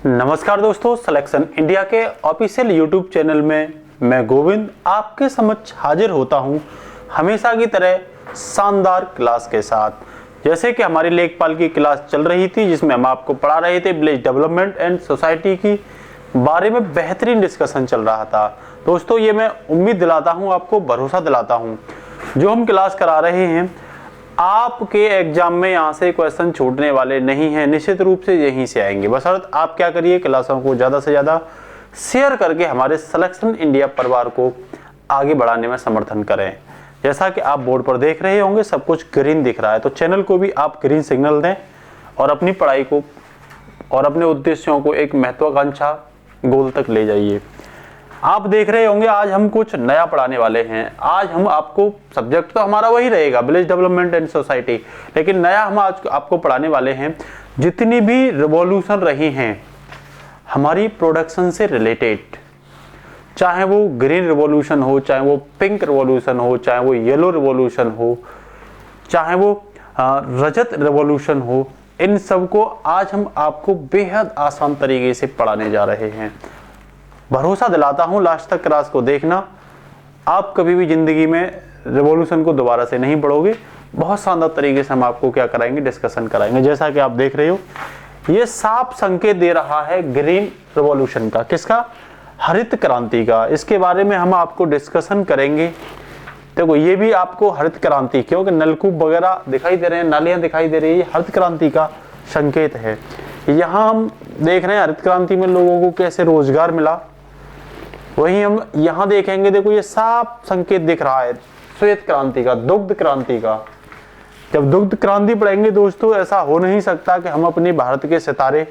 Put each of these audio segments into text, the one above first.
नमस्कार दोस्तों, selection India के ऑफिशियल यूट्यूब चैनल में मैं गोविंद आपके समक्ष हाजिर होता हूं हमेशा की तरह शानदार क्लास के साथ। जैसे कि हमारी लेखपाल की क्लास चल रही थी जिसमें हम आपको पढ़ा रहे थे विलेज डेवलपमेंट एंड सोसाइटी की बारे में बेहतरीन डिस्कशन चल रहा था। दोस्तों ये मैं उम्मीद दिलाता हूँ, आपको भरोसा दिलाता हूँ, जो हम क्लास करा रहे हैं आपके एग्जाम में यहाँ से क्वेश्चन छूटने वाले नहीं हैं, निश्चित रूप से यहीं से आएंगे। बशर्ते आप क्या करिए, क्लासों को ज़्यादा से ज़्यादा शेयर करके हमारे सिलेक्शन इंडिया परिवार को आगे बढ़ाने में समर्थन करें। जैसा कि आप बोर्ड पर देख रहे होंगे सब कुछ ग्रीन दिख रहा है, तो चैनल को भी आप ग्रीन सिग्नल दें और अपनी पढ़ाई को और अपने उद्देश्यों को एक महत्वाकांक्षा गोल तक ले जाइए। आप देख रहे होंगे आज हम कुछ नया पढ़ाने वाले हैं। आज हम आपको, सब्जेक्ट तो हमारा वही रहेगा विलेज डेवलपमेंट एंड सोसाइटी, लेकिन नया हम आज आपको पढ़ाने वाले हैं जितनी भी रिवॉल्यूशन रही हैं हमारी प्रोडक्शन से रिलेटेड, चाहे वो ग्रीन रिवॉल्यूशन हो, चाहे वो पिंक रिवॉल्यूशन हो, चाहे वो येलो रिवॉल्यूशन हो, चाहे वो रजत रिवॉल्यूशन हो, इन सब को आज हम आपको बेहद आसान तरीके से पढ़ाने जा रहे हैं। भरोसा दिलाता हूं लास्ट तक क्लास को देखना, आप कभी भी जिंदगी में रिवॉल्यूशन को दोबारा से नहीं पढ़ोगे। बहुत शानदार तरीके से हम आपको क्या कराएंगे, डिस्कशन कराएंगे। जैसा कि आप देख रहे हो ये साफ संकेत दे रहा है ग्रीन रिवॉल्यूशन का, किसका, हरित क्रांति का। इसके बारे में हम आपको डिस्कशन करेंगे। देखो ये भी आपको हरित क्रांति, क्योंकि नलकूप वगैरह दिखाई दे रहे हैं, नालियां दिखाई दे रही है, हरित क्रांति का संकेत है। यहाँ हम देख रहे हैं हरित क्रांति में लोगों को कैसे रोजगार मिला, वहीं हम यहाँ देखेंगे, देखो ये साफ संकेत दिख रहा है श्वेत क्रांति का, दुग्ध क्रांति का। जब दुग्ध क्रांति पढ़ेंगे दोस्तों, ऐसा हो नहीं सकता कि हम अपने भारत के सितारे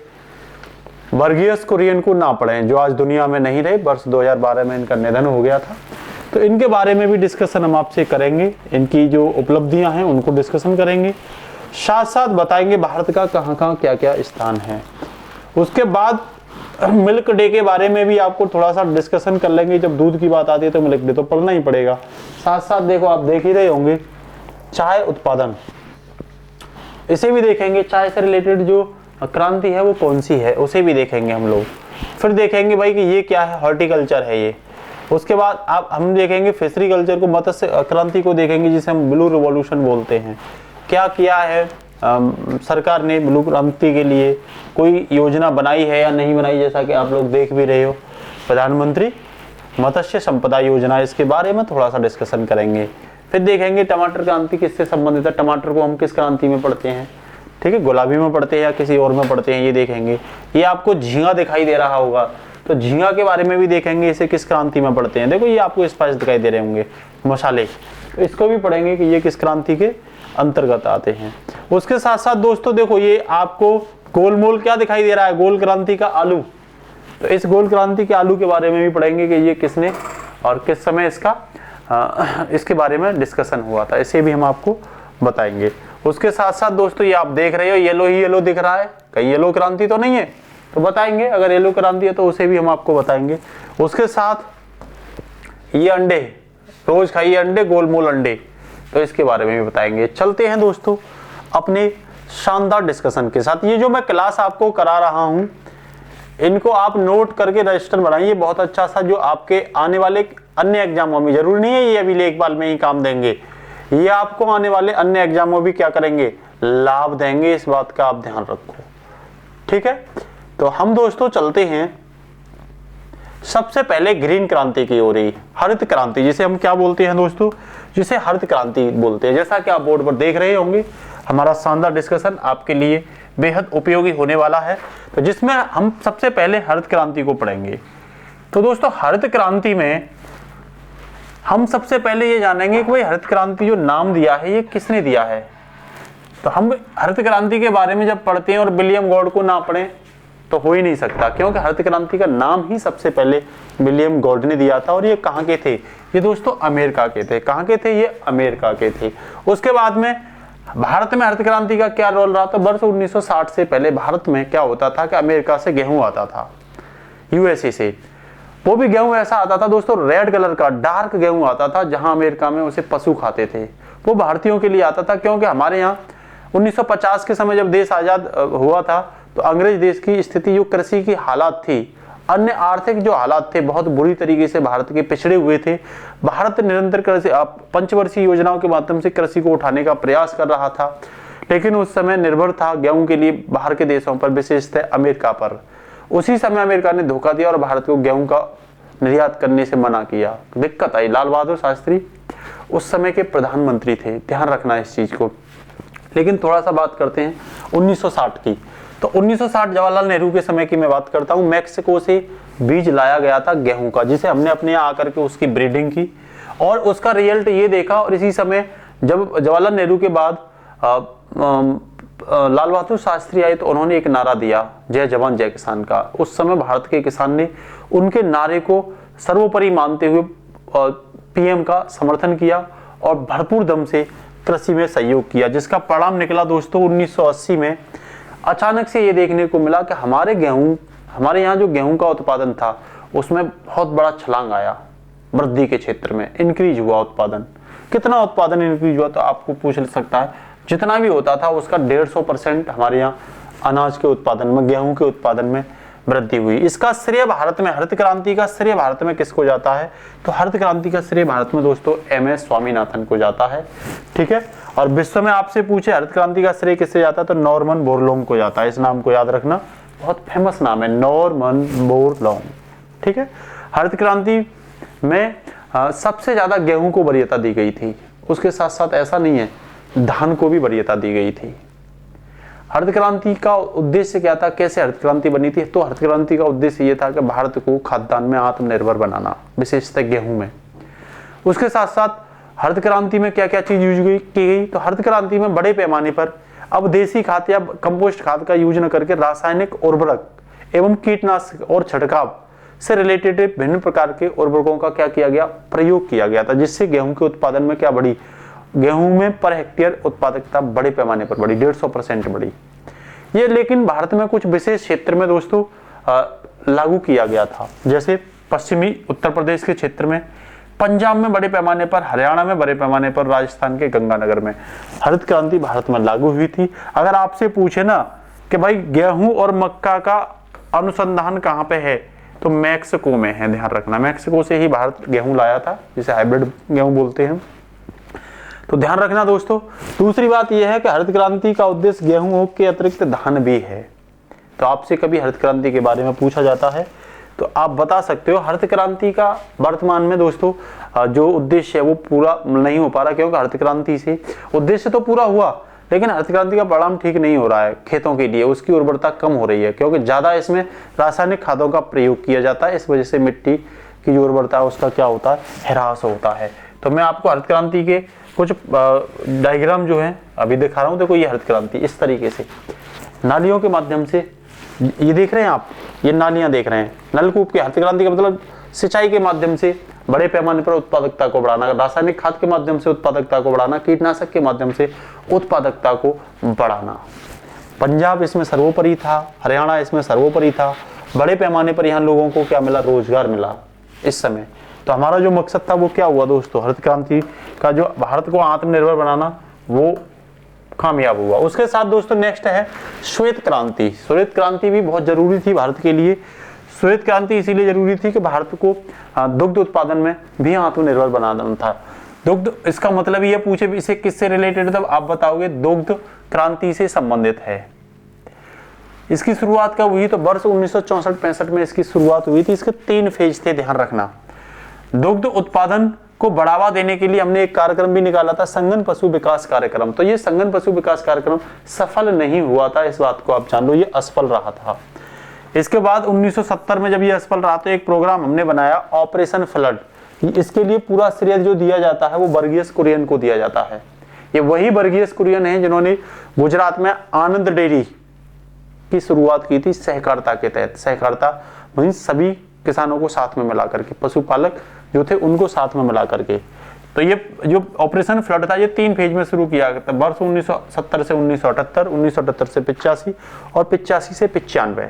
वर्गीस कुरियन को ना पढ़ें, जो आज दुनिया में नहीं रहे। वर्ष 2012 में इनका निधन हो गया था, तो इनके बारे में भी डिस्कशन हम आपसे करेंगे। इनकी जो उपलब्धियां हैं उनको डिस्कशन करेंगे, साथ साथ बताएंगे भारत का कहाँ कहाँ क्या क्या स्थान है। उसके बाद मिल्क डे के बारे में भी आपको थोड़ा सा डिस्कशन कर लेंगे। जब दूध की बात आती है तो मिल्क डे तो पढ़ना ही पड़ेगा। साथ साथ देखो आप देख ही रहे होंगे चाय उत्पादन, इसे भी देखेंगे। चाय से रिलेटेड जो क्रांति है वो कौन सी है, उसे भी देखेंगे हम लोग। फिर देखेंगे भाई कि ये क्या है, हॉर्टिकल्चर है ये। उसके बाद हम देखेंगे फिशरी कल्चर को, मत्स्य क्रांति को देखेंगे जिसे हम ब्लू रिवॉल्यूशन बोलते हैं। क्या किया है सरकार ने ब्लू क्रांति के लिए, कोई योजना बनाई है या नहीं बनाई, जैसा कि आप लोग देख भी रहे हो प्रधानमंत्री मत्स्य संपदा योजना, इसके बारे में थोड़ा सा डिस्कशन करेंगे। फिर देखेंगे टमाटर क्रांति किससे संबंधित है, टमाटर को हम किस क्रांति में पढ़ते हैं, ठीक है, गुलाबी में पढ़ते हैं या किसी और में पढ़ते हैं, ये देखेंगे। ये आपको झींगा दिखाई दे रहा होगा, तो झींगा के बारे में भी देखेंगे, इसे किस क्रांति में पढ़ते हैं। देखो ये आपको स्पाइस दिखाई दे रहे होंगे, मसाले, तो इसको भी पढ़ेंगे कि ये किस क्रांति के अंतर्गत आते हैं। उसके साथ साथ दोस्तों देखो ये आपको गोलमोल क्या दिखाई दे रहा है, गोल क्रांति का आलू। तो इस गोल क्रांति के आलू के बारे में भी पढ़ेंगे कि ये किसने और किस समय इसके बारे में डिस्कशन हुआ था, इसे भी हम आपको बताएंगे। उसके साथ साथ दोस्तों ये आप देख रहे हो येलो ही येलो दिख रहा है, कहीं येलो क्रांति तो नहीं है, तो बताएंगे। अगर येलो क्रांति है तो उसे भी हम आपको बताएंगे। उसके साथ ये अंडे, रोज खाइए अंडे, गोलमोल अंडे, तो इसके बारे में भी बताएंगे। चलते हैं दोस्तों अपने शानदार डिस्कशन के साथ। ये जो मैं क्लास आपको करा रहा हूं इनको आप नोट करके रजिस्टर बनाइए, बहुत अच्छा सा, जो आपके आने वाले अन्य एग्जामों में, जरूरी नहीं है ये अभी लेखपाल में ही काम देंगे, ये आपको आने वाले अन्य एग्जामों भी क्या करेंगे, लाभ देंगे। इस बात का आप ध्यान रखो, ठीक है। तो हम दोस्तों चलते हैं सबसे पहले ग्रीन क्रांति की ओर ही, हरित क्रांति जिसे हम क्या बोलते हैं दोस्तों, जिसे हरित क्रांति बोलते हैं। जैसा कि आप बोर्ड पर देख रहे होंगे हमारा शानदार डिस्कशन आपके लिए बेहद उपयोगी होने वाला है, तो जिसमें हम सबसे पहले हरित क्रांति को पढ़ेंगे। तो दोस्तों हरित क्रांति में हम सबसे पहले ये जानेंगे कि भाई हरित क्रांति जो नाम दिया है ये किसने दिया है। तो हम हरित क्रांति के बारे में जब पढ़ते हैं और विलियम गॉड को ना पढ़ें तो हो ही नहीं सकता, क्योंकि हरित क्रांति का नाम ही सबसे पहले विलियम गॉड ने दिया था। और ये कहाँ के थे, ये दोस्तों अमेरिका के थे। कहाँ के थे, ये अमेरिका के थे। उसके बाद में भारत में हरित क्रांति का क्या रोल रहा था, वर्ष 1960 से पहले भारत में क्या होता था कि अमेरिका से गेहूं आता था, यूएसए से। वो भी गेहूं ऐसा आता था दोस्तों, रेड कलर का डार्क गेहूं आता था, जहां अमेरिका में उसे पशु खाते थे। वो भारतीयों के लिए आता था, क्योंकि हमारे यहाँ 1950 के समय जब देश आजाद हुआ था तो अंग्रेज देश की स्थिति, जो कृषि की हालात थी, अन्य आर्थिक जो हालात थे, बहुत बुरी तरीके से भारत के पिछड़े हुए थे। भारत निरंतर कृषि पंचवर्षीय योजनाओं के माध्यम से कृषि को उठाने का प्रयास कर रहा था, लेकिन उस समय निर्भर था गेहूं के लिए बाहर के देशों पर, विशेषतः अमेरिका पर। उसी समय अमेरिका ने धोखा दिया और भारत को गेहूं का निर्यात करने से मना किया। दिक्कत आई। लाल बहादुर शास्त्री उस समय के प्रधानमंत्री थे, ध्यान रखना इस चीज को। लेकिन थोड़ा सा बात करते हैं 1960 की। तो 1960 जवाहरलाल नेहरू के समय की मैं बात करता हूं। मैक्सिको से बीज लाया गया था गेहूं का, जिसे हमने अपने यहाँ आकर के उसकी ब्रीडिंग की और उसका रिजल्ट ये देखा। और इसी समय जब जवाहरलाल नेहरू के बाद लाल बहादुर शास्त्री आए तो उन्होंने एक नारा दिया, जय जवान जय किसान का। उस समय भारत के किसान ने उनके नारे को सर्वोपरि मानते हुए पीएम का समर्थन किया और भरपूर दम से कृषि में सहयोग किया, जिसका परिणाम निकला दोस्तों 1980 में। अचानक से ये देखने को मिला कि हमारे यहाँ जो गेहूं का उत्पादन था उसमें बहुत बड़ा छलांग आया, वृद्धि के क्षेत्र में इंक्रीज हुआ उत्पादन। कितना उत्पादन इंक्रीज हुआ तो आपको पूछ सकता है, जितना भी होता था उसका 150% हमारे यहाँ अनाज के उत्पादन में, गेहूं के उत्पादन में वृद्धि हुई। इसका श्रेय भारत में, हरित क्रांति का श्रेय भारत में किसको जाता है? तो हरित क्रांति का श्रेय भारत में दोस्तों MS स्वामीनाथन को जाता है, ठीक है। और विश्व में आपसे पूछे हरित क्रांति का श्रेय किससे जाता है तो नॉर्मन बोरलॉग को जाता है। इस नाम को याद रखना, बहुत फेमस नाम है, नॉर्मन बोरलॉग, ठीक है। हरित क्रांति में सबसे ज्यादा गेहूं को वरीयता दी गई थी। उसके साथ साथ ऐसा नहीं है, धान को भी वरीयता दी गई थी। हरित क्रांति का उद्देश्य क्या था, कैसे हरित क्रांति बनी थी? तो हरित क्रांति का उद्देश्य ये था कि भारत को खाद्यान्न में आत्मनिर्भर बनाना, विशेषतः गेहूं में। उसके साथ साथ हरित क्रांति में क्या क्या चीज यूज की गई? तो हरित क्रांति में बड़े पैमाने पर अब देसी खाद या कंपोस्ट खाद का यूज न करके रासायनिक उर्वरक एवं कीटनाशक और छिड़काव से रिलेटेड विभिन्न प्रकार के उर्वरकों का क्या किया गया? प्रयोग किया गया था, जिससे गेहूं के उत्पादन में क्या बढ़ी? गेहूं में पर हेक्टेयर उत्पादकता बड़े पैमाने पर बढ़ी, 150% बढ़ी। ये लेकिन भारत में कुछ विशेष क्षेत्र में दोस्तों लागू किया गया था, जैसे पश्चिमी उत्तर प्रदेश के क्षेत्र में, पंजाब में बड़े पैमाने पर, हरियाणा में बड़े पैमाने पर, राजस्थान के गंगानगर में हरित क्रांति भारत में लागू हुई थी। अगर आपसे पूछे ना कि भाई गेहूं और मक्का का अनुसंधान कहाँ पे है तो मैक्सिको में है, ध्यान रखना। मैक्सिको से ही भारत गेहूं लाया था, जिसे हाइब्रिड गेहूं बोलते हैं, तो ध्यान रखना दोस्तों। दूसरी बात यह है कि हरित क्रांति का उद्देश्य गेहूं के अतिरिक्त धान भी है। तो आपसे कभी हरित क्रांति के बारे में पूछा जाता है तो आप बता सकते हो हरित क्रांति का वर्तमान में दोस्तों जो उद्देश्य है वो पूरा नहीं हो पा रहा, क्योंकि हरित क्रांति से उद्देश्य तो पूरा हुआ लेकिन हरित क्रांति का परिणाम ठीक नहीं हो रहा है खेतों के लिए, उसकी उर्वरता कम हो रही है क्योंकि ज्यादा इसमें रासायनिक खादों का प्रयोग किया जाता है। इस वजह से मिट्टी की जो उर्वरता है उसका क्या होता है? ह्रास होता है। तो मैं आपको हरित क्रांति के कुछ डायग्राम जो है अभी दिखा रहा हूं। देखो ये हरित क्रांति इस तरीके से नालियों के माध्यम से, ये देख रहे हैं आप, ये नालियां देख रहे हैं, नलकूप की। हरित क्रांति का मतलब सिंचाई के माध्यम से बड़े पैमाने पर उत्पादकता को बढ़ाना, रासायनिक खाद के माध्यम से उत्पादकता को बढ़ाना, कीटनाशक के माध्यम से उत्पादकता को बढ़ाना। पंजाब इसमें सर्वोपरि था, हरियाणा इसमें सर्वोपरि था। बड़े पैमाने पर यहाँ लोगों को क्या मिला? रोजगार मिला इस समय। तो हमारा जो मकसद था वो क्या हुआ दोस्तों? हरित क्रांति का जो भारत को आत्मनिर्भर बनाना वो कामयाब हुआ। उसके साथ दोस्तों नेक्स्ट है श्वेत क्रांति। श्वेत क्रांति भी बहुत जरूरी थी भारत के लिए। श्वेत क्रांति इसीलिए जरूरी थी कि भारत को दुग्ध उत्पादन में भी आत्मनिर्भर बनाना था। दुग्ध, इसका मतलब ये पूछे इसे किससे रिलेटेड था, आप बताओगे दुग्ध क्रांति से संबंधित है। इसकी शुरुआत कब हुई? तो वर्ष 1964-65 में इसकी शुरुआत हुई थी। इसके 3 फेज थे, ध्यान रखना। दुग्ध उत्पादन को बढ़ावा देने के लिए हमने एक कार्यक्रम भी निकाला था, संघन पशु विकास कार्यक्रम। तो ये संघन पशु विकास कार्यक्रम सफल नहीं हुआ था, इस बात को आप जान लो, ये असफल रहा था। इसके बाद 1970 में जब ये असफल रहा तो एक प्रोग्राम हमने बनाया ऑपरेशन फ्लड। इसके लिए पूरा श्रेय जो दिया जाता है वो वर्गीस कुरियन को दिया जाता है। ये वही वर्गीस कुरियन है जिन्होंने गुजरात में आनंद डेयरी की शुरुआत की थी सहकारिता के तहत। सहकारिता वहीं सभी किसानों को साथ में मिला करके, पशुपालक जो थे उनको साथ में मिला करके। तो ये जो ऑपरेशन फ्लड था ये 3 फेज में शुरू किया गया था, वर्ष 1970 से 1978, 1978 से 85 और 85 से 95,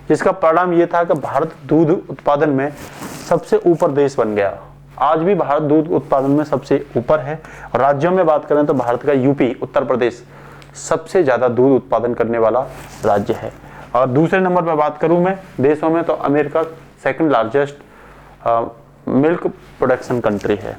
जिसका परिणाम ये था कि भारत दूध उत्पादन में सबसे ऊपर देश बन गया। आज भी भारत दूध उत्पादन में सबसे ऊपर है। और राज्यों में बात करें तो भारत का यूपी, उत्तर प्रदेश सबसे ज्यादा दूध उत्पादन करने वाला राज्य है। और दूसरे नंबर पर बात करूं मैं देशों में, तो America second largest milk production country है।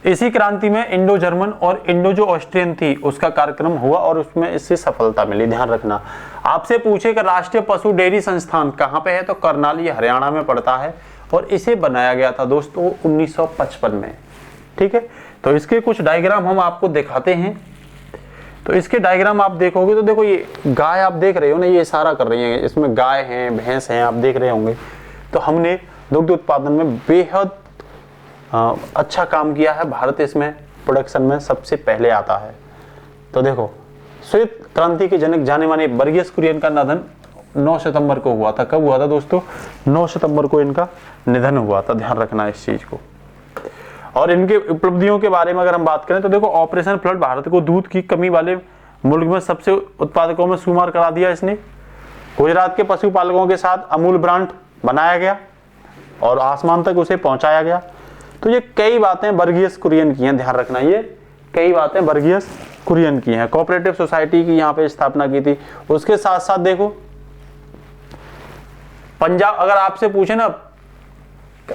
इसी क्रांति में इंडो जर्मन और इंडो जो ऑस्ट्रियन थी उसका कार्यक्रम हुआ और उसमें इससे सफलता मिली। ध्यान रखना, आपसे पूछे कि राष्ट्रीय पशु डेयरी संस्थान कहाँ पे है, तो करनाल, ये हरियाणा में पड़ता है और इसे बनाया गया था दोस्तों 1955 में। ठीक है, तो इसके कुछ डायग्राम हम आपको दिखाते हैं। तो इसके डायग्राम आप देखोगे तो देखो, ये गाय आप देख रहे हो ना, ये इशारा कर रही है, इसमें गाय हैं, भैंस हैं, आप देख रहे होंगे। तो हमने दुग्ध उत्पादन में बेहद अच्छा काम किया है, भारत इसमें प्रोडक्शन में सबसे पहले आता है। तो देखो, श्वेत क्रांति के जनक जाने माने वर्गीस कुरियन का निधन 9 सितंबर को हुआ था। कब हुआ था दोस्तों? 9 सितंबर को इनका निधन हुआ था। ध्यान रखना इस चीज को। और इनके उपलब्धियों के बारे में अगर हम बात करें तो देखो, ऑपरेशन फ्लड भारत को दूध की कमी वाले मुल्क में सबसे उत्पादकों में शुमार करा दिया इसने। गुजरात के पशुपालकों के साथ अमूल ब्रांड बनाया गया और आसमान तक उसे पहुंचाया गया। तो ये कई बातें वर्गीस कुरियन की हैं। ध्यान रखना, ये कई बातें वर्गीस कुरियन की हैं। कोऑपरेटिव सोसाइटी की यहाँ पे स्थापना की थी। उसके साथ साथ देखो, पंजाब, अगर आपसे पूछे ना,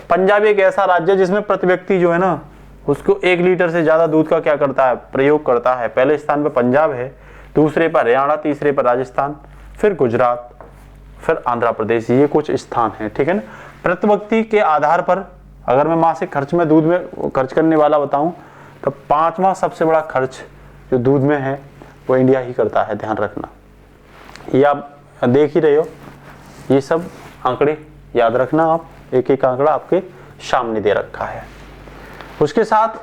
पंजाब एक ऐसा राज्य जिसमें प्रति व्यक्ति जो है ना, उसको 1 लीटर से ज्यादा दूध का क्या करता है, प्रयोग करता है। पहले स्थान पर पंजाब है, दूसरे पर हरियाणा, तीसरे पर राजस्थान, फिर गुजरात, फिर आंध्र प्रदेश। ये कुछ स्थान है। ठीक है ना। प्रति व्यक्ति के आधार पर अगर मैं मासिक खर्च में दूध में खर्च करने वाला बताऊं तो 5वां सबसे बड़ा खर्च जो दूध में है वो इंडिया ही करता है। ध्यान रखना, ये आप देख ही रहे हो, ये सब आंकड़े याद रखना आप, एक एक आंकड़ा आपके सामने दे रखा है। उसके साथ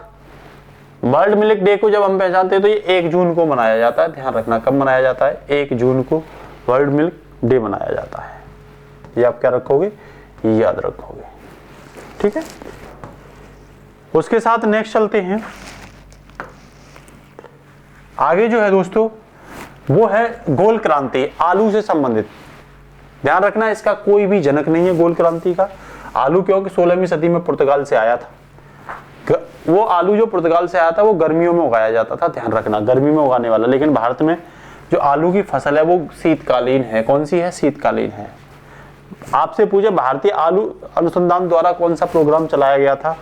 वर्ल्ड मिल्क डे को जब हम पहचानते हैं तो ये 1 जून को मनाया जाता है। ध्यान रखना, कब मनाया जाता है? 1 जून को वर्ल्ड मिल्क डे मनाया जाता है। ये आप क्या रखोगे? याद रखोगे। ठीक है। उसके साथ नेक्स्ट चलते हैं आगे। जो है दोस्तों वो है गोल क्रांति, आलू से संबंधित। ध्यान रखना, इसका कोई भी जनक नहीं है गोल क्रांति का। आलू क्योंकि 16वीं सदी में पुर्तगाल से आया था। वो आलू जो पुर्तगाल से आया था वो गर्मियों में उगाया जाता था। ध्यान रखना, गर्मी में उगाने वाला। लेकिन भारत में जो आलू की फसल है वो शीतकालीन है। कौन सी है? शीतकालीन है। आपसे पूछे भारतीय आलू अनुसंधान द्वारा कौन सा प्रोग्राम चलाया गया था,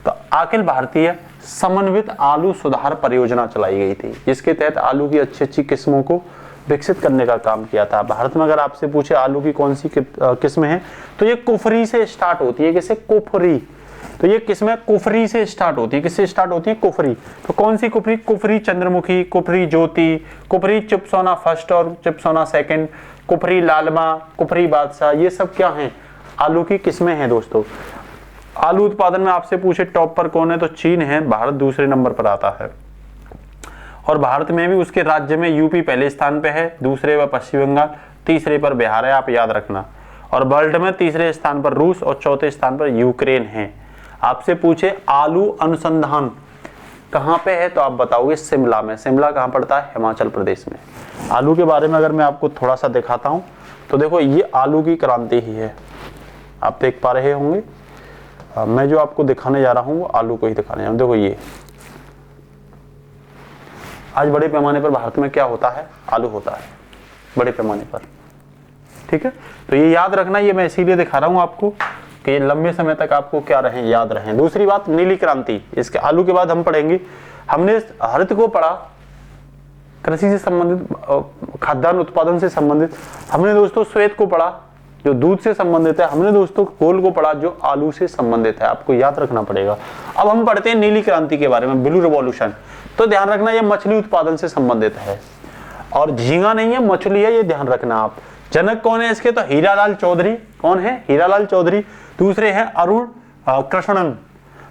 तो अखिल भारतीय समन्वित आलू सुधार परियोजना चलाई गई थी, जिसके तहत आलू की अच्छी अच्छी किस्मों को विकसित करने का काम किया था। भारत में अगर आपसे पूछे आलू की कौन सी किस्में हैं, तो ये कुफरी से स्टार्ट होती है। किससे? कुफरी। तो ये किस्में कुफरी से स्टार्ट होती है। किससे स्टार्ट होती है? कुफरी। तो कौन सी कुफरी? कुफरी चंद्रमुखी, कुफरी ज्योति, कुफरी चिपसोना फर्स्ट और चिपसोना सेकंड, कुफरी लालमा, कुफरी बादशाह। ये सब क्या हैं? आलू की किस्में हैं दोस्तों। आलू उत्पादन में आपसे पूछे टॉप पर कौन है, तो चीन है। भारत दूसरे नंबर पर आता है। और भारत में भी उसके राज्य में यूपी पहले स्थान पे है, दूसरे पर पश्चिम बंगाल, तीसरे पर बिहार है। आप याद रखना। और वर्ल्ड में तीसरे स्थान पर रूस और चौथे स्थान पर यूक्रेन है। आपसे पूछे आलू अनुसंधान कहाँ पे है, तो आप बताओगे शिमला में। शिमला कहाँ पड़ता है? हिमाचल प्रदेश में। आलू के बारे में अगर मैं आपको थोड़ा सा दिखाता हूँ तो देखो, ये आलू की क्रांति ही है। आप देख पा रहे होंगे। मैं जो आपको दिखाने जा रहा हूँ वो आलू को ही दिखाने जा रहा हूँ। देखो, ये आज बड़े पैमाने पर भारत में क्या होता है? आलू होता है बड़े पैमाने पर। ठीक है, तो ये याद रखना। ये मैं इसीलिए दिखा रहा हूँ आपको कि लंबे समय तक आपको क्या रहे, याद रहे। दूसरी बात, नीली क्रांति। इसके आलू के बाद हम पढ़ेंगे, हमने हरित को पढ़ा, कृषि से संबंधित, खाद्यान्न उत्पादन से संबंधित। हमने दोस्तों श्वेत को पढ़ा जो दूध से संबंधित है। हमने दोस्तों गोल को पढ़ा जो आलू से संबंधित है। आपको याद रखना पड़ेगा। अब हम पढ़ते हैं नीली क्रांति के बारे में, ब्लू रिवॉल्यूशन। तो ध्यान रखना, ये मछली उत्पादन से संबंधित है और झींगा नहीं है, मछली है। ये ध्यान रखना आप। जनक कौन है इसके? तो हीरालाल चौधरी। कौन है? हीरालाल चौधरी। दूसरे हैं अरुण कृष्णन।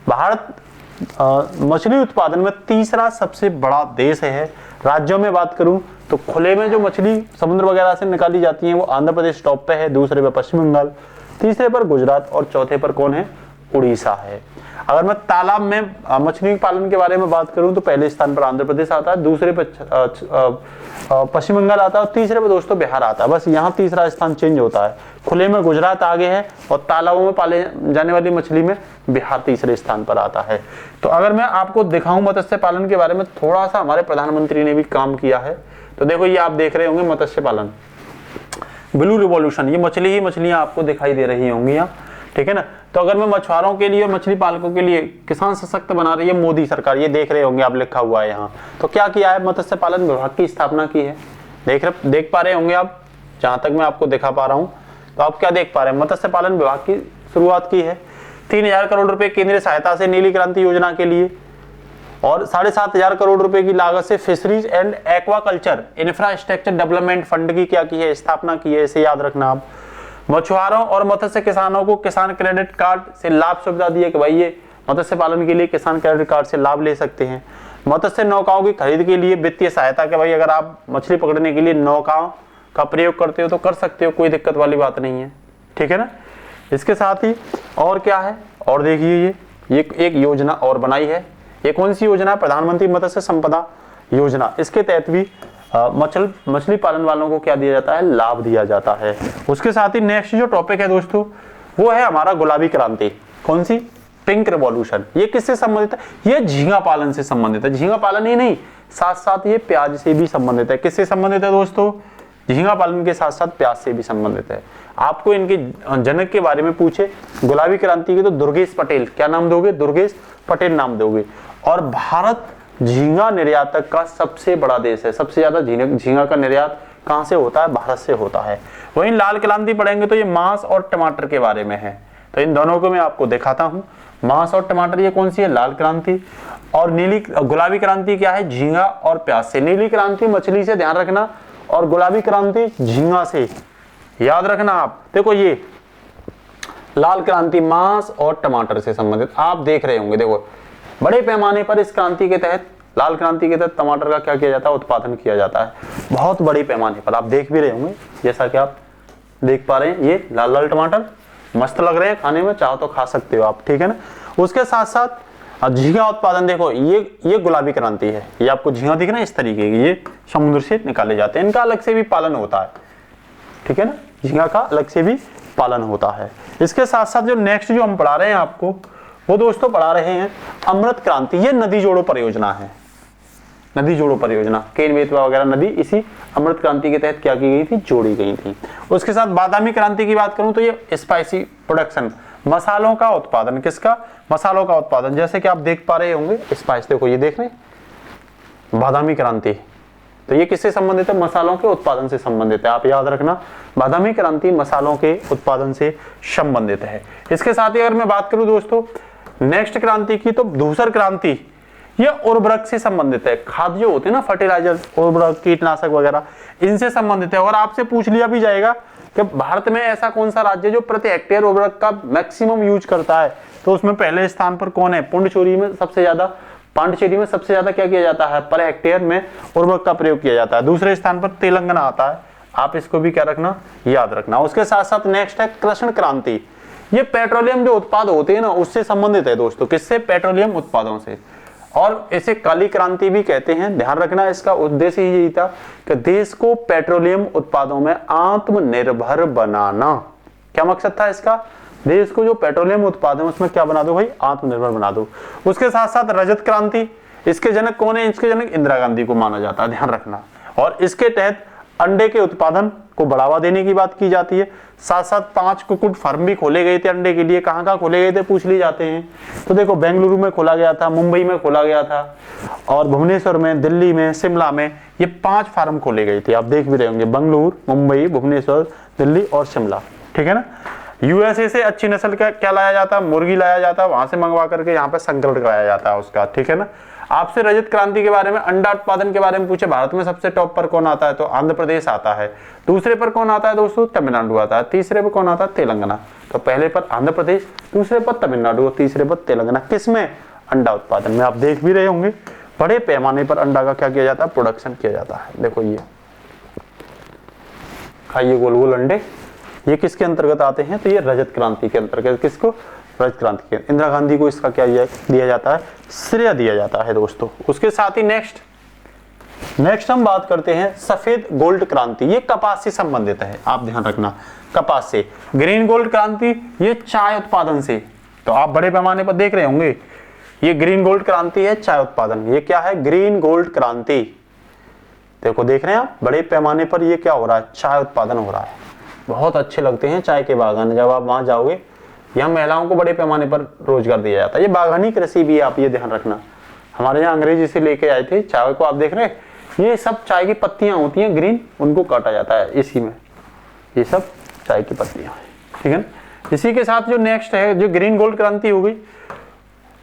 भारत मछली उत्पादन में तीसरा सबसे बड़ा देश है। राज्यों में बात करूं तो खुले में जो मछली समुद्र वगैरह से निकाली जाती है वो आंध्र प्रदेश टॉप पे है, दूसरे पे पश्चिम बंगाल, तीसरे पर गुजरात और चौथे पर कौन है? उड़ीसा है। अगर मैं तालाब में मछली पालन के बारे में बात करूं तो पहले स्थान पर आंध्र प्रदेश आता है, दूसरे पर पश्चिम बंगाल आता है और तीसरे पर दोस्तों बिहार आता है। बस यहाँ तीसरा स्थान चेंज होता है। खुले में गुजरात आगे है और तालाबों में पाले जाने वाली मछली में बिहार तीसरे स्थान पर आता है। तो अगर मैं आपको दिखाऊं मत्स्य पालन के बारे में, थोड़ा सा हमारे प्रधानमंत्री ने भी काम किया है। तो देखो, ये आप देख रहे होंगे मत्स्य पालन। ब्लू रिवॉल्यूशन, ये मछली ही मछलियां आपको दिखाई दे रही होंगी यहाँ, ठीक है ना। तो अगर मैं मछुआरों के लिए और मछली पालकों के लिए किसान सशक्त बना रही है मोदी सरकार, ये देख रहे होंगे आप, लिखा हुआ है यहाँ। तो क्या किया है, मत्स्य पालन विभाग की स्थापना की है। देख पा रहे होंगे आप, जहां तक मैं आपको दिखा पा रहा हूँ। तो आप क्या देख पा रहे हैं, मत्स्य पालन विभाग की शुरुआत की है। 3000 करोड़ रुपए केंद्रीय सहायता से नीली क्रांति योजना के लिए, और 7500 करोड़ रुपए की लागत से fisheries and aquaculture infrastructure development fund की क्या की है, स्थापना की है। इसे याद रखना आप। मछुआरों और मत्स्य किसानों को किसान क्रेडिट कार्ड से लाभ सुविधा दी है कि भाई ये मत्स्य पालन के लिए किसान क्रेडिट कार्ड से लाभ ले सकते हैं। मत्स्य नौकाओं की खरीद के लिए वित्तीय सहायता के भाई अगर आप मछली पकड़ने के लिए नौकाओं का प्रयोग करते हो तो कर सकते हो, कोई दिक्कत वाली बात नहीं है, ठीक है ना। इसके साथ ही और क्या है, और देखिए ये एक योजना और बनाई है। ये कौन सी योजना, प्रधानमंत्री मत्स्य संपदा योजना। इसके तहत भी मछली पालन वालों को क्या दिया जाता है, लाभ दिया जाता है। उसके साथ ही नेक्स्ट जो टॉपिक है दोस्तों वो है हमारा गुलाबी क्रांति। कौन सी, पिंक रिवॉल्यूशन। ये किससे संबंधित है, ये झींगा पालन से संबंधित है। झींगा पालन ही नहीं, साथ साथ ये प्याज से भी संबंधित है। किससे संबंधित है दोस्तों, झींगा पालन के साथ साथ प्याज से भी संबंधित है। आपको इनके जनक के बारे में पूछे गुलाबी क्रांति के तो दुर्गेश पटेल, क्या नाम दोगे, दुर्गेश पटेल नाम दोगे। और भारत झींगा निर्यातक का सबसे बड़ा देश है। सबसे ज्यादा झींगा का निर्यात कहां से होता है, भारत से होता है। वहीं लाल क्रांति पढ़ेंगे तो ये मांस और टमाटर के बारे में है। तो इन दोनों को मैं आपको दिखाता हूं, मांस और टमाटर ये कौन सी है, लाल क्रांति। और गुलाबी क्रांति क्या है, झींगा और प्याज से। नीली क्रांति मछली से, ध्यान रखना, और गुलाबी क्रांति झींगा से, याद रखना आप। देखो ये लाल क्रांति मांस और टमाटर से संबंधित आप देख रहे होंगे। देखो बड़े पैमाने पर इस क्रांति के तहत, लाल क्रांति के तहत टमाटर का क्या किया जाता है, उत्पादन किया जाता है बहुत बड़ी पैमाने पर। आप देख भी रहे होंगे, जैसा कि आप देख पा रहे हैं, ये लाल लाल टमाटर मस्त लग रहे हैं खाने में, चाहो तो खा सकते हो आप, ठीक है ना। उसके साथ साथ झींगा उत्पादन, देखो ये गुलाबी क्रांति है। ये आपको झींगा दिख रहा है इस तरीके की, ये समुद्र से निकाले जाते हैं। इनका अलग से भी पालन होता है, ठीक है ना, झींगा का अलग से भी पालन होता है। इसके साथ साथ जो नेक्स्ट जो हम पढ़ा रहे हैं आपको, वो दोस्तों पढ़ा रहे हैं अमृत क्रांति। ये नदी जोड़ो परियोजना है, नदी जोड़ो परियोजना। केन बेतवा वगैरह नदी इसी अमृत क्रांति के तहत क्या की गई थी, जोड़ी गई थी। उसके साथ बादामी क्रांति की बात करूं तो ये स्पाइसी प्रोडक्शन, मसालों का उत्पादन। किसका, मसालों का उत्पादन। जैसे कि आप देख पा रहे होंगे स्पाइस, देखो ये देख रहे हैं, बादामी क्रांति। तो ये किससे संबंधित है, मसालों के उत्पादन से संबंधित है। आप याद रखना, बादामी क्रांति मसालों के उत्पादन से संबंधित है। इसके साथ ही अगर मैं बात करूं दोस्तों नेक्स्ट क्रांति की, तो धूसर क्रांति, ये उर्वरक से संबंधित है। खाद जो होते हैं ना, फर्टिलाइजर, उर्वरक, कीटनाशक वगैरह, इनसे संबंधित है। और आपसे पूछ लिया भी जाएगा कि भारत में ऐसा कौन सा राज्य जो प्रति हेक्टेयर उर्वरक का मैक्सिमम यूज करता है, तो उसमें पहले स्थान पर कौन है, पुडुचेरी में सबसे ज्यादा, पांडिचेरी में सबसे ज्यादा क्या किया जाता है, पर हेक्टेयर में उर्वरक का प्रयोग किया जाता है। दूसरे स्थान पर तेलंगाना आता है। आप इसको भी क्या रखना, याद रखना। उसके साथ साथ नेक्स्ट है कृष्ण क्रांति। ये पेट्रोलियम जो उत्पाद होते हैं ना, उससे संबंधित है दोस्तों। किससे, पेट्रोलियम उत्पादों से। और इसे काली क्रांति भी कहते हैं। ध्यान रखना, इसका उद्देश्य यही था कि देश को पेट्रोलियम उत्पादों में आत्मनिर्भर बनाना। क्या मकसद था इसका, देश को जो पेट्रोलियम उत्पाद है उसमें क्या बना दो भाई, आत्मनिर्भर बना दो। उसके साथ साथ रजत क्रांति, इसके जनक कौन है, इसके जनक इंदिरा गांधी को माना जाता है, ध्यान रखना। और इसके तहत अंडे के उत्पादन को बढ़ावा देने की बात की जाती है। साथ साथ 5 कुक्कुट फार्म भी खोले गए थे अंडे के लिए। कहां कहां खोले गए थे, पूछ लिए जाते हैं। तो देखो बेंगलुरु में खोला गया था, मुंबई में खोला गया था, और भुवनेश्वर में, दिल्ली में, शिमला में, ये 5 फार्म खोले गए थे। आप देख भी रहे होंगे, बेंगलुरु, मुंबई, भुवनेश्वर, दिल्ली और शिमला, ठीक है ना। यूएसए से अच्छी नस्ल का क्या लाया जाता है, मुर्गी लाया जाता है, वहां से मंगवा करके यहाँ पे संकलन कराया जाता है उसका, ठीक है ना। आपसे रजत क्रांति के बारे में, अंडा उत्पादन के बारे में पूछे, भारत में सबसे टॉप पर कौन आता है, तो आंध्र प्रदेश आता है। दूसरे पर कौन आता है दोस्तों, तमिलनाडु आता है। तीसरे पर कौन आता है, तेलंगाना। तो पहले पर आंध्र प्रदेश, दूसरे पर तमिलनाडु और तीसरे पर तेलंगाना। किसमें, अंडा उत्पादन में। आप देख भी रहे होंगे बड़े पैमाने पर अंडा का क्या किया जाता है, प्रोडक्शन किया जाता है। देखो ये खाइए गोल गोल अंडे, ये किसके अंतर्गत आते हैं, तो ये रजत क्रांति के अंतर्गत। किसको, रजत क्रांति के। इंदिरा गांधी को इसका क्या दिया जाता है, श्रेय दिया जाता है दोस्तों। उसके साथ ही नेक्स्ट हम बात करते हैं सफेद गोल्ड क्रांति। ये कपास से संबंधित है, आप ध्यान रखना, कपास से। ग्रीन गोल्ड क्रांति, ये चाय उत्पादन से। तो आप बड़े पैमाने पर देख रहे होंगे, ये ग्रीन गोल्ड क्रांति है, चाय उत्पादन। ये क्या है, ग्रीन गोल्ड क्रांति। देखो देख रहे हैं आप, बड़े पैमाने पर ये क्या हो रहा है, चाय उत्पादन हो रहा है। बहुत अच्छे लगते हैं चाय के बागान। जब आप वहां जाओगे, यहाँ महिलाओं को बड़े पैमाने पर रोजगार दिया जाता है। ये बागानी कृषि भी है, आप ये ध्यान रखना। हमारे यहाँ अंग्रेज इसे लेके आए थे चाय को, आप देख रहे हैं ये सब चाय की पत्तियां होती हैं ग्रीन, उनको काटा जाता है इसी में, ये सब चाय की पत्तियां हैं, ठीक है ना। इसी के साथ जो नेक्स्ट है, जो ग्रीन गोल्ड क्रांति हो गई,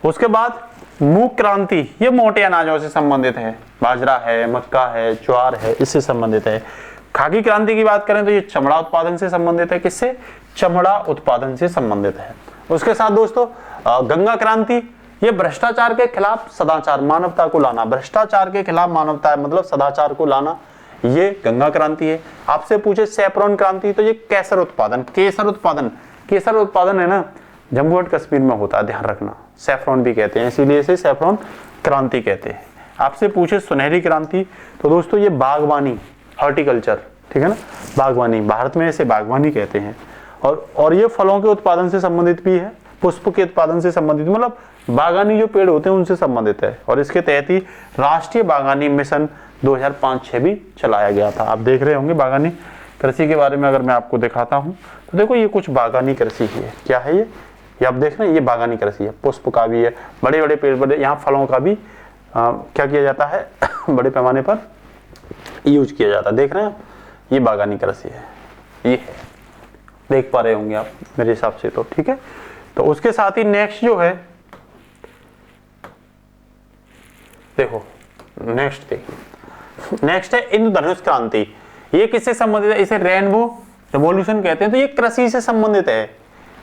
उसके बाद मूंग क्रांति, ये मोटे अनाजों से संबंधित है, बाजरा है, मक्का है, ज्वार है, इससे संबंधित है। खाकी क्रांति की बात करें तो ये चमड़ा उत्पादन से संबंधित है। किससे? चमड़ा उत्पादन से संबंधित है। उसके साथ दोस्तों गंगा क्रांति, ये भ्रष्टाचार के खिलाफ सदाचार, मानवता को लाना, भ्रष्टाचार के खिलाफ मानवता मतलब सदाचार को लाना, ये गंगा क्रांति है। आपसे पूछे सैफरॉन क्रांति, तो ये केसर उत्पादन, केसर उत्पादन है ना, जम्मू एंड कश्मीर में होता है, ध्यान रखना। सैफरॉन भी कहते हैं, इसीलिए इसे सैफरॉन क्रांति कहते हैं। आपसे पूछे सुनहरी क्रांति, तो दोस्तों ये बागवानी, हॉर्टिकल्चर, ठीक है ना, बागवानी, भारत में इसे बागवानी कहते हैं। और ये फलों के उत्पादन से संबंधित भी है, पुष्प के उत्पादन से संबंधित, मतलब बागानी जो पेड़ होते हैं उनसे संबंधित है। और इसके तहत ही राष्ट्रीय बागानी मिशन 2005-06 भी चलाया गया था। आप देख रहे होंगे बागानी कृषि के बारे में। अगर मैं आपको दिखाता हूं तो देखो, ये कुछ बागानी कृषि है। क्या है ये आप देख रहे हैं, ये बागानी कृषि है। पुष्प का भी है, बड़े बड़े पेड़, बड़े यहाँ फलों का भी क्या किया जाता है बड़े पैमाने पर यूज किया जाता है। देख रहे हैं आप, ये बागानी कृषि है, ये है, देख पा रहे होंगे आप मेरे हिसाब से, तो ठीक है। तो उसके साथ ही नेक्स्ट जो है, देखो नेक्स्ट देखिए, नेक्स्ट है इंद्रधनुष क्रांति। ये किससे संबंधित है? इसे रेनबो रेवोल्यूशन कहते हैं। तो ये कृषि से संबंधित है,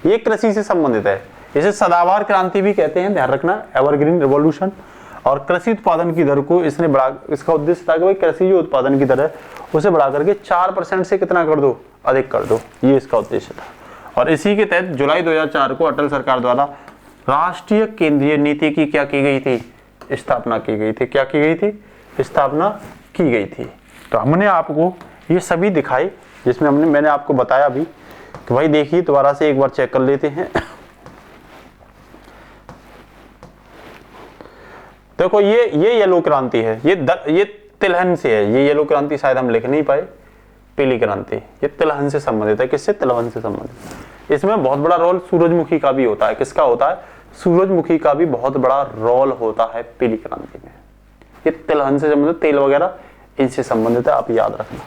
ये कृषि से संबंधित है। इसे सदाबहार क्रांति भी कहते हैं, ध्यान रखना, एवरग्रीन रेवोल्यूशन। और कृषि उत्पादन की दर को इसने बढ़ा, इसका उद्देश्य था कि भाई कृषि जो उत्पादन की दर है उसे बढ़ा करके 4% से कितना कर दो, अधिक कर दो, ये इसका उद्देश्य था। और इसी के तहत जुलाई 2004 को अटल सरकार द्वारा राष्ट्रीय केंद्रीय नीति की क्या की गई थी? स्थापना की गई थी। क्या की गई थी? स्थापना की गई थी। तो हमने आपको ये सभी दिखाई, जिसमें मैंने आपको बताया भी कि भाई देखिए, दोबारा से एक बार चेक कर लेते हैं। देखो ये येलो क्रांति है, ये तिलहन से है। ये येलो क्रांति शायद हम लिख नहीं पाए। पीली क्रांति ये तिलहन से संबंधित है। किससे? तिलहन से संबंधित। इसमें बहुत बड़ा रोल सूरजमुखी का भी होता है। किसका होता है? सूरजमुखी का भी बहुत बड़ा रोल होता है पीली क्रांति में। ये तिलहन से संबंधित, तेल वगैरह इनसे संबंधित है, आप याद रखना।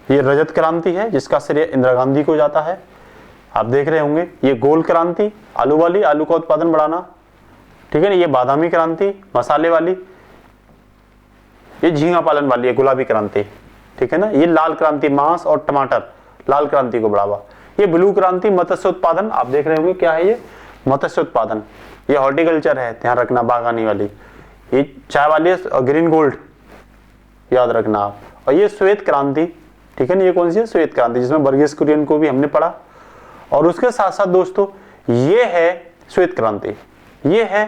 ये रजत क्रांति है, जिसका श्रेय इंदिरा गांधी को जाता है। आप देख रहे होंगे। ये गोल क्रांति, आलू वाली, आलू का उत्पादन बढ़ाना, ठीक है ना। ये बादामी क्रांति, मसाले वाली। ये झींगा पालन वाली है, गुलाबी क्रांति, ठीक है ना। ये लाल क्रांति, मांस और टमाटर, लाल क्रांति को बढ़ावा। ये ब्लू क्रांति, मत्स्य उत्पादन। आप देख रहे होंगे क्या है ये? मत्स्य उत्पादन। ये हॉर्टिकल्चर है, ध्यान रखना, बागानी वाली। ये चाय वाली है, ग्रीन गोल्ड, याद रखना आप। और ये श्वेत क्रांति, ठीक है ना। ये कौन सी है? श्वेत क्रांति, जिसमें वर्गीस कुरियन को भी हमने पढ़ा। और उसके साथ साथ दोस्तों ये है श्वेत क्रांति, ये है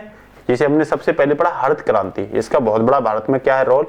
जिसे हमने सबसे पहले पढ़ा हरित क्रांति। इसका बहुत बड़ा भारत में क्या है रोल?